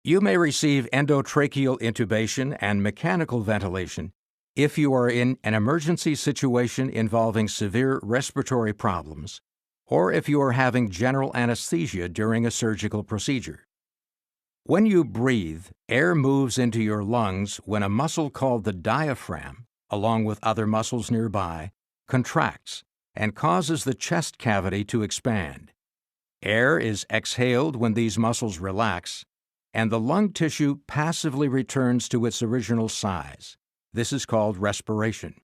You may receive endotracheal intubation and mechanical ventilation if you are in an emergency situation involving severe respiratory problems, or if you are having general anesthesia during a surgical procedure. When you breathe, air moves into your lungs when a muscle called the diaphragm, along with other muscles nearby, contracts and causes the chest cavity to expand. Air is exhaled when these muscles relax, and the lung tissue passively returns to its original size. This is called respiration.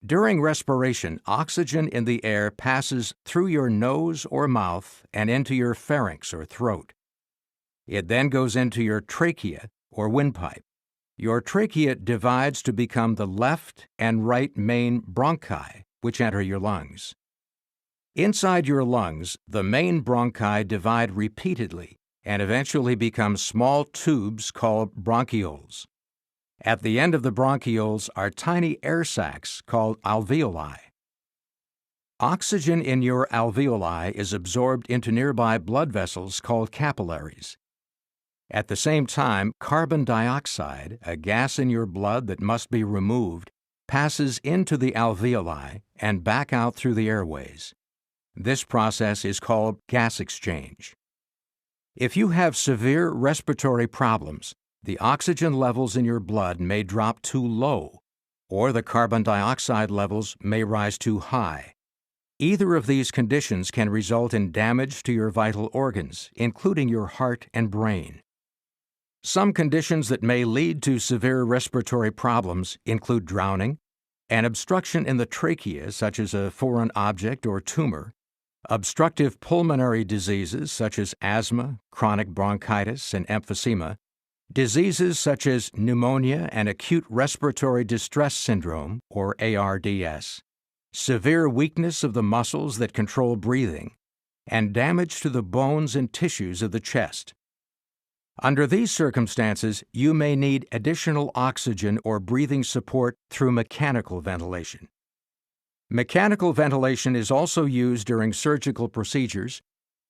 During respiration, oxygen in the air passes through your nose or mouth and into your pharynx or throat. It then goes into your trachea or windpipe. Your trachea divides to become the left and right main bronchi, which enter your lungs. Inside your lungs, the main bronchi divide repeatedly and eventually become small tubes called bronchioles. At the end of the bronchioles are tiny air sacs called alveoli. Oxygen in your alveoli is absorbed into nearby blood vessels called capillaries. At the same time, carbon dioxide, a gas in your blood that must be removed, passes into the alveoli and back out through the airways. This process is called gas exchange. If you have severe respiratory problems, the oxygen levels in your blood may drop too low, or the carbon dioxide levels may rise too high. Either of these conditions can result in damage to your vital organs, including your heart and brain. Some conditions that may lead to severe respiratory problems include drowning, an obstruction in the trachea such as a foreign object or tumor, obstructive pulmonary diseases such as asthma, chronic bronchitis, and emphysema, diseases such as pneumonia and acute respiratory distress syndrome, or ARDS, severe weakness of the muscles that control breathing, and damage to the bones and tissues of the chest. Under these circumstances, you may need additional oxygen or breathing support through mechanical ventilation. Mechanical ventilation is also used during surgical procedures,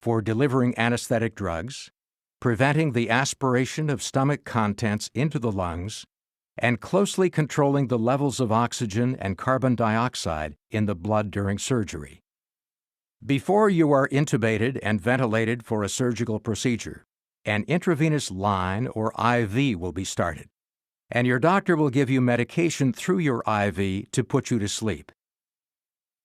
for delivering anesthetic drugs, preventing the aspiration of stomach contents into the lungs, and closely controlling the levels of oxygen and carbon dioxide in the blood during surgery. Before you are intubated and ventilated for a surgical procedure, an intravenous line or IV will be started, and your doctor will give you medication through your IV to put you to sleep.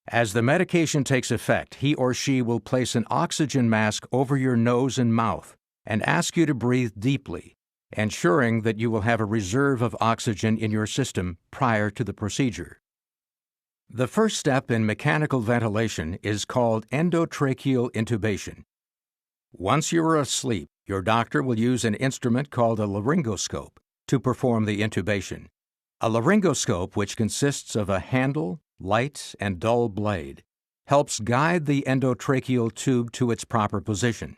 As the medication takes effect, he or she will place an oxygen mask over your nose and mouth and ask you to breathe deeply, ensuring that you will have a reserve of oxygen in your system prior to the procedure. The first step in mechanical ventilation is called endotracheal intubation. Once you are asleep, your doctor will use an instrument called a laryngoscope to perform the intubation. A laryngoscope, which consists of a handle, light, and dull blade, helps guide the endotracheal tube to its proper position.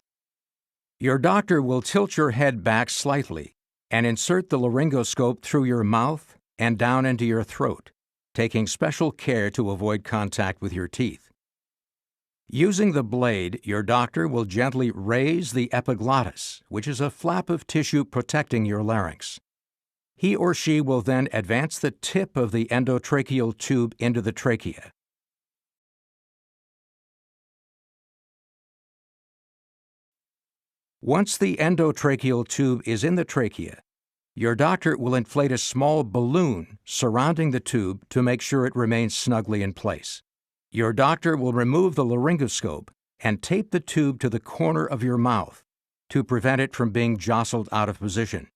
Your doctor will tilt your head back slightly and insert the laryngoscope through your mouth and down into your throat, taking special care to avoid contact with your teeth. Using the blade, your doctor will gently raise the epiglottis, which is a flap of tissue protecting your larynx. He or she will then advance the tip of the endotracheal tube into the trachea. Once the endotracheal tube is in the trachea, your doctor will inflate a small balloon surrounding the tube to make sure it remains snugly in place. Your doctor will remove the laryngoscope and tape the tube to the corner of your mouth to prevent it from being jostled out of position.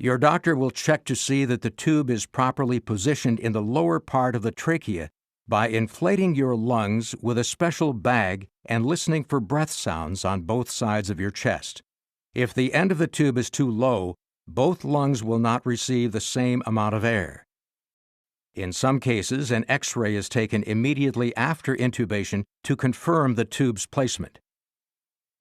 Your doctor will check to see that the tube is properly positioned in the lower part of the trachea by inflating your lungs with a special bag and listening for breath sounds on both sides of your chest. If the end of the tube is too low, both lungs will not receive the same amount of air. In some cases, an X-ray is taken immediately after intubation to confirm the tube's placement.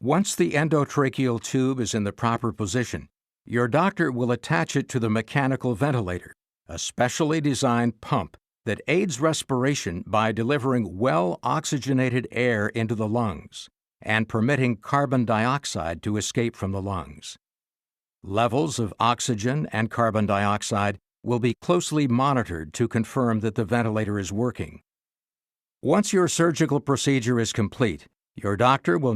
Once the endotracheal tube is in the proper position, your doctor will attach it to the mechanical ventilator, a specially designed pump that aids respiration by delivering well-oxygenated air into the lungs and permitting carbon dioxide to escape from the lungs. Levels of oxygen and carbon dioxide will be closely monitored to confirm that the ventilator is working. Once your surgical procedure is complete, your doctor will